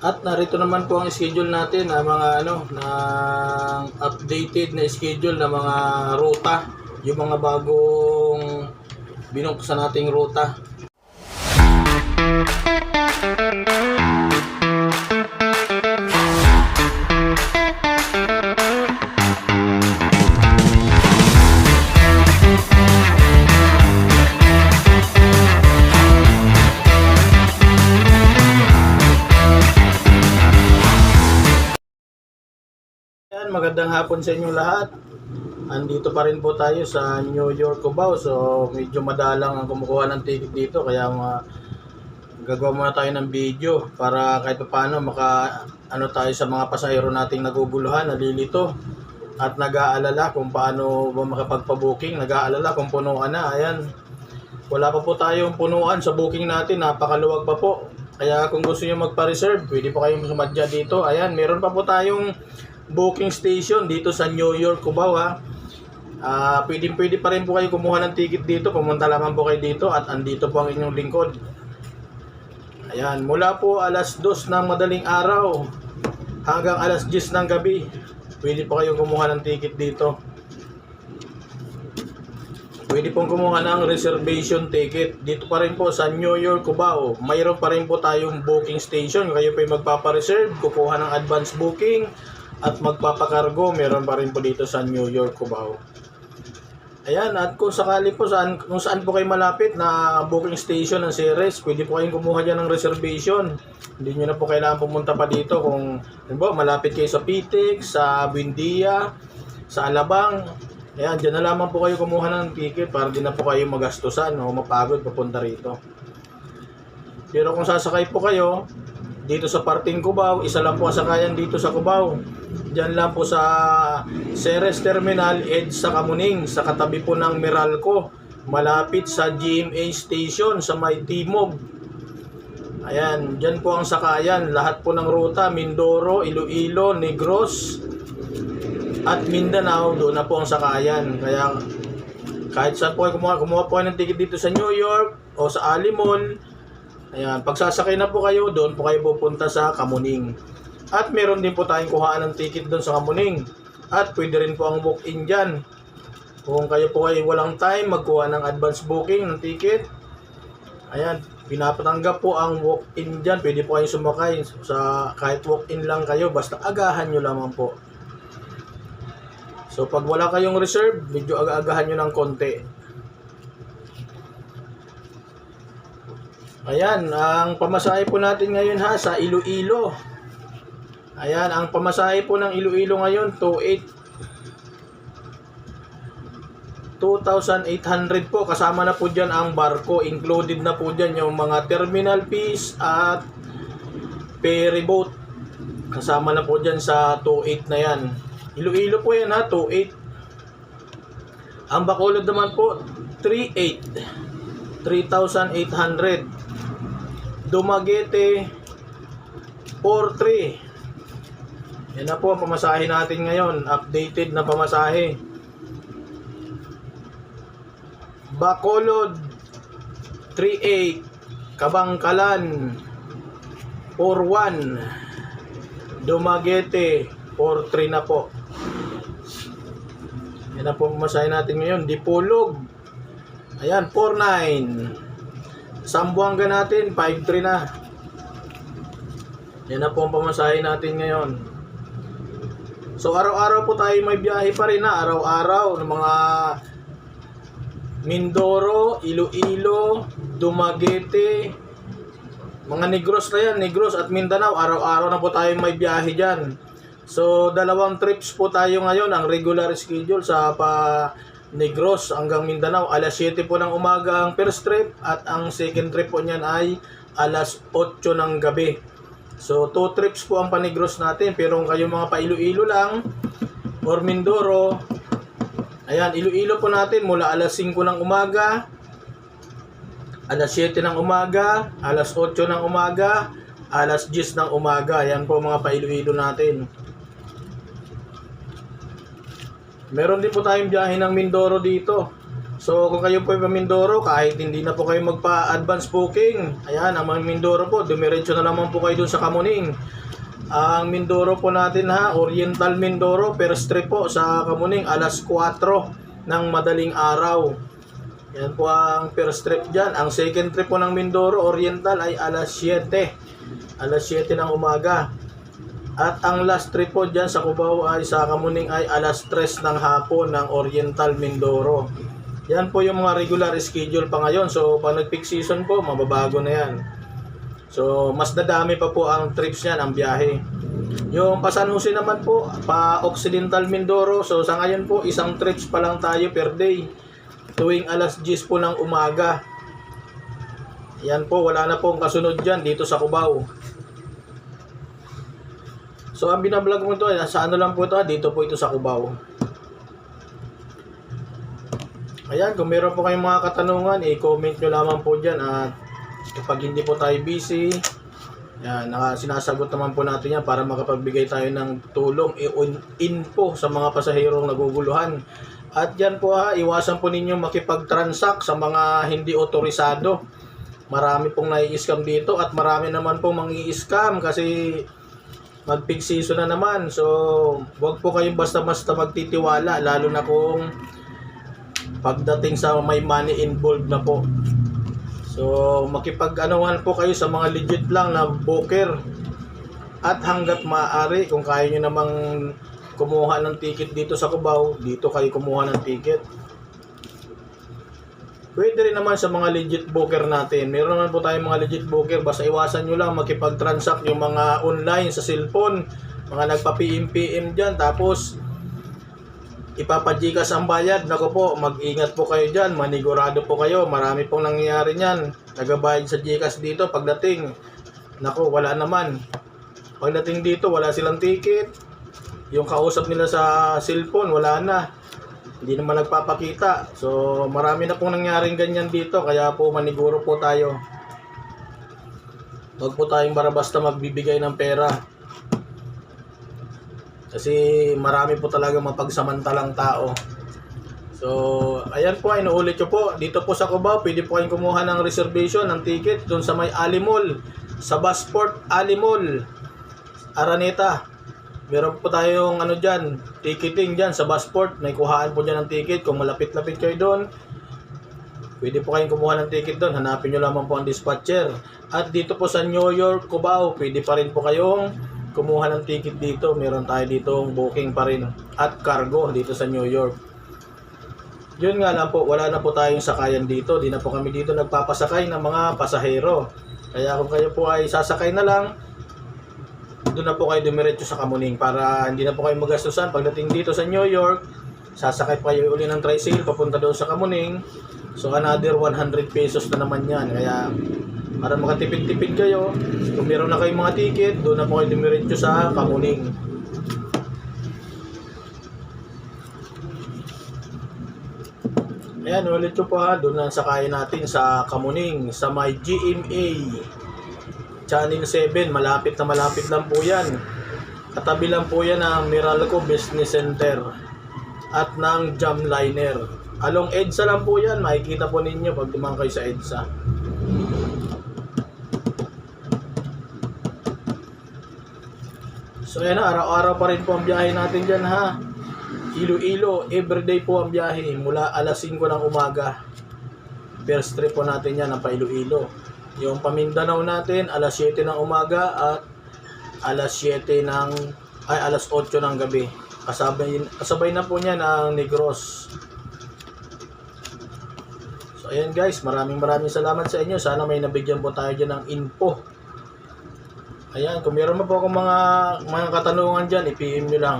At narito naman po ang schedule natin na mga ng updated na schedule na mga ruta, yung mga bagong binuksan nating ruta. Magandang hapon sa inyong lahat. Andito pa rin po tayo sa New York, Cubao. So medyo madalang ang kumukuha ng ticket dito, kaya gagawa muna tayo ng video para kahit paano tayo sa mga pasahero nating naguguluhan, nalilito at nag-aalala kung paano ba makapagpa-booking, nag-aalala kung punuan na. Ayan, wala pa po tayong punuan sa booking natin, napakaluwag pa po. Kaya kung gusto niyo magpa-reserve, pwede po kayong sumadya dito. Ayan, meron pa po tayong booking station dito sa New York, Cubao ha. Pwede pa rin po kayo kumuha ng ticket dito. Pumunta lamang po kayo dito at andito po ang inyong lingkod. Ayan, mula po alas 2 ng madaling araw hanggang alas 10 ng gabi, pwede po kayong kumuha ng ticket dito. Pwede pong kumuha ng reservation ticket. Dito pa rin po sa New York, Cubao. Mayroon pa rin po tayong booking station. Kayo po yung magpapa-reserve, kukuha ng advance booking at magpapakargo, meron pa rin po dito sa New York, Cubao. Ayan, at kung sakali po kung saan po kayo malapit na booking station ng Ceres, pwede po kayong kumuha dyan ng reservation. Hindi nyo na po kailangan pumunta pa dito kung malapit kayo sa Pitik, sa Buendia, sa Alabang. Ayan, dyan na lamang po kayo kumuha ng ticket para di na po kayo magastusan o mapagod papunta rito. Pero kung sasakay po kayo dito sa parting Cubao, isa lang po ang sakayan dito sa Cubao. Diyan lang po sa Ceres Terminal, EDSA sa Kamuning, sa katabi po ng Meralco, malapit sa GMA Station sa may Timog. Ayan, diyan po ang sakayan. Lahat po ng ruta, Mindoro, Iloilo, Negros, at Mindanao, doon na po ang sakayan. Kaya kahit saan po kumuha po kayo ng ticket dito sa New York o sa Ali Mall. Ayan, pagsasakay na po kayo, doon po kayo pupunta sa Kamuning. At meron din po tayong kuhaan ng ticket doon sa Kamuning. At pwede rin po ang walk-in dyan. Kung kayo po ay walang time, magkuha ng advance booking ng ticket. Ayan, pinapatanggap po ang walk-in dyan. Pwede po kayong sumakay sa kahit walk-in lang kayo, basta agahan nyo lamang po. So pag wala kayong reserve, medyo agahan nyo ng konti. Ayan, ang pamasahe po natin ngayon ha, sa Iloilo. Ayan, ang pamasahe po ng Iloilo ngayon, 2,800 po. Kasama na po dyan ang barko. Included na po dyan yung mga terminal fees at ferry boat. Kasama na po dyan sa 2,800 na yan. Iloilo po yan ha, 2,800. Ang Bacolod naman po, 3,800. 3,800. Dumaguete, 4,300. Yan na po ang pamasahe natin ngayon. Updated na pamasahe. Bacolod, 3,800. Kabangkalan, 4,100. Dumaguete, 4,300 na po. Yan na po ang pamasahe natin ngayon. Dipolog, ayan, 4,900. Sambuanga natin, 5,300 na. Yan na po ang pamasahe natin ngayon. So araw-araw po tayo may biyahe pa rin na. Araw-araw ng mga Mindoro, Iloilo, Dumaguete, mga Negros na yan. Negros at Mindanao. Araw-araw na po tayo may biyahe dyan. So 2 trips po tayo ngayon. Ang regular schedule sa Negros hanggang Mindanao, alas 7 po ng umaga ang first trip at ang second trip po niyan ay alas 8 ng gabi. So 2 trips po ang Panegros natin. Pero kung kayo mga pa-Iloilo lang or Mindoro, ayan, Iloilo po natin mula alas 5 ng umaga, alas 7 ng umaga, alas 8 ng umaga, alas 10 ng umaga. Ayan po mga pa-Iloilo natin. Meron din po tayong biyahe ng Mindoro dito. So kung kayo po ay Mindoro, kahit hindi na po kayo magpa-advance booking, ayan, ang mga Mindoro po, dumiretso na naman po kayo dun sa Kamuning. Ang Mindoro po natin ha, Oriental Mindoro, first trip po sa Kamuning, alas 4 ng madaling araw. Yan po ang first trip dyan. Ang second trip po ng Mindoro Oriental ay alas 7. Alas 7 ng umaga. At ang last trip po dyan sa Cubao ay sa Kamuning ay alas 3 ng hapon ng Oriental Mindoro. Yan po yung mga regular schedule pa ngayon. So pag nag-peak season po, mababago na yan. So mas dadami pa po ang trips niyan, ang biyahe. Yung pa San Jose naman po, pa Occidental Mindoro. So sa ngayon po, isang trips pa lang tayo per day. Tuwing alas 10 po ng umaga. Yan po, wala na pong kasunod dyan dito sa Cubao. So ang binablog mo ito, sa ano lang po ito, dito po ito sa Cubao. Ayan, kung meron po kayong mga katanungan, i-comment nyo lamang po dyan. At kapag hindi po tayo busy, yan, sinasagot naman po natin yan para makapagbigay tayo ng tulong, info sa mga pasahirong naguguluhan. At yan po iwasan po ninyo makipag-transact sa mga hindi otorisado. Marami pong nai-scam dito at marami naman pong mangi-scam kasi mag-peak season na naman. So, wag po kayong basta-basta magtitiwala, lalo na kung pagdating sa may money involved na po. So, makipag-anuhan po kayo sa mga legit lang na broker. At hanggat maaari, kung kaya nyo namang kumuha ng ticket dito sa Cubao, dito kayo kumuha ng ticket. Pwede rin naman sa mga legit broker natin. Meron naman po tayong mga legit broker. Basta iwasan nyo lang makipag-transact yung mga online sa cellphone. Mga nagpa-PM dyan. Tapos, ipapa-GCash ang bayad. Naku po, mag-ingat po kayo dyan. Manigurado po kayo. Marami pong nangyayari nyan. Nagabayad sa GCash dito. Pagdating, naku, wala naman. Pagdating dito, wala silang ticket. Yung kausap nila sa cellphone, wala na. Hindi naman nagpapakita. So, marami na pong nangyaring ganyan dito. Kaya po, maniguro po tayo. Huwag po tayong basta magbibigay ng pera. Kasi marami po talaga mapagsamantalang tao. So, ayan po, inuulit ko po. Dito po sa Cubao, pwede po kayong kumuha ng reservation, ng ticket doon sa may Alimol. Sa Busport Alimol, Araneta. Meron po tayong ticketing dyan sa Busport. May kuhaan po dyan ng ticket. Kung malapit-lapit kayo doon, pwede po kayong kumuha ng ticket doon. Hanapin nyo lamang po ang dispatcher. At dito po sa New York, Cubao, pwede pa rin po kayong kumuha ng ticket dito. Meron tayo ditong booking pa rin. At cargo dito sa New York. Yun nga lang po, wala na po tayong sakayan dito. Di na po kami dito nagpapasakay ng mga pasahero. Kaya kung kayo po ay sasakay na lang, doon na po kayo dumiretso sa Kamuning para hindi na po kayo magastusan. Pagdating dito sa New York, sasakay pa kayo uli ng tricycle papunta doon sa Kamuning. So another 100 pesos na naman yan. Kaya para makatipid-tipid kayo, kung meron na kayong mga ticket, doon na po kayo dumiretso sa Kamuning. Ayan, ulit ko po doon na sakayin natin sa Kamuning, sa may GMA Channel 7, malapit lang po yan. Katabi lang po yan ng Meralco Business Center at ng Jamliner. Along EDSA lang po yan, makikita po ninyo pag dumang kayo sa EDSA. So ayan na, araw-araw pa rin po ang biyahe natin dyan ha. Iloilo, everyday po ang biyahe mula alas 5 ng umaga. First trip po natin yan ang pa Iloilo. Yung Pamindanao natin, alas 7 ng umaga at alas 8 ng gabi. Kasabay na po niya ng Negros. So ayan guys, maraming salamat sa inyo. Sana may nabigyan po tayo dyan ng info. Ayan, kung meron mo po akong mga katanungan dyan, i-PM nyo lang.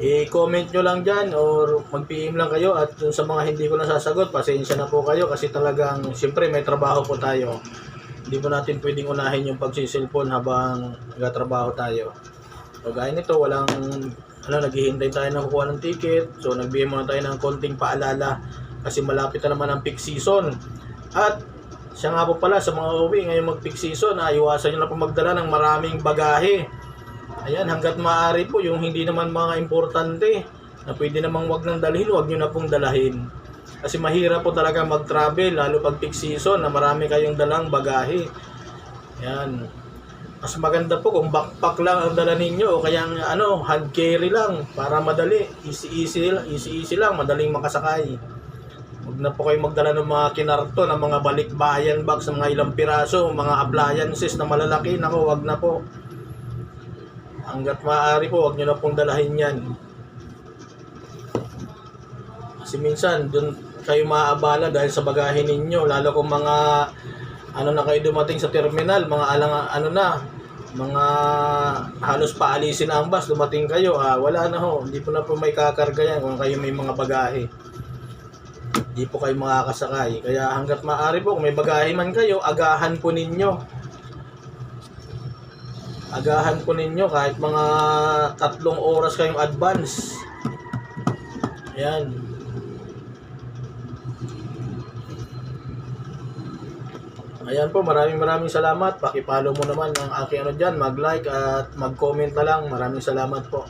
I-comment nyo lang dyan or mag-PM lang kayo. At dun sa mga hindi ko nasasagot, pasensya na po kayo kasi talagang siyempre may trabaho po tayo. Hindi po natin pwedeng unahin yung pagsisilpon habang nagtatrabaho tayo. So gaya nito, naghihintay tayo na kukuha ng ticket. So nagbigay muna tayo ng konting paalala kasi malapit na naman ang peak season. At siya nga po pala sa mga uwi ngayong mag-peak season, iwasan nyo na po magdala ng maraming bagahe. Ayan, hanggat maaari po yung hindi naman mga importante, na pwede namang wag nang dalhin, wag nyo na pong dalahin. Kasi mahirap po talaga mag-travel, lalo pag peak season na marami kayong dalang bagahe. Yan. Mas maganda po kung backpack lang ang dala ninyo o kaya hand carry lang para madali, easy lang, madaling makasakay. Huwag na po kayo magdala ng mga kinarto, ng mga balikbayan box, ng mga ilang piraso, mga appliances na malalaki. Nako, wag na po. Hanggat maaari po, wag nyo na pong dalahin yan. Kasi minsan, doon kayo maaabala dahil sa bagahe ninyo, lalo kung mga na kayo dumating sa terminal, mga mga halos paalisin ang bus, dumating kayo, wala na ho, hindi po na po may kakarga yan kung kayo may mga bagahe. Hindi po kayo makakasakay. Kaya hanggat maaari po, kung may bagahe man kayo, agahan po ninyo. Agahan po ninyo kahit mga 3 oras kayong advance. Ayan. Ayan po, maraming salamat. Paki-follow mo naman ang aking dyan, mag-like at mag-comment na lang. Maraming salamat po.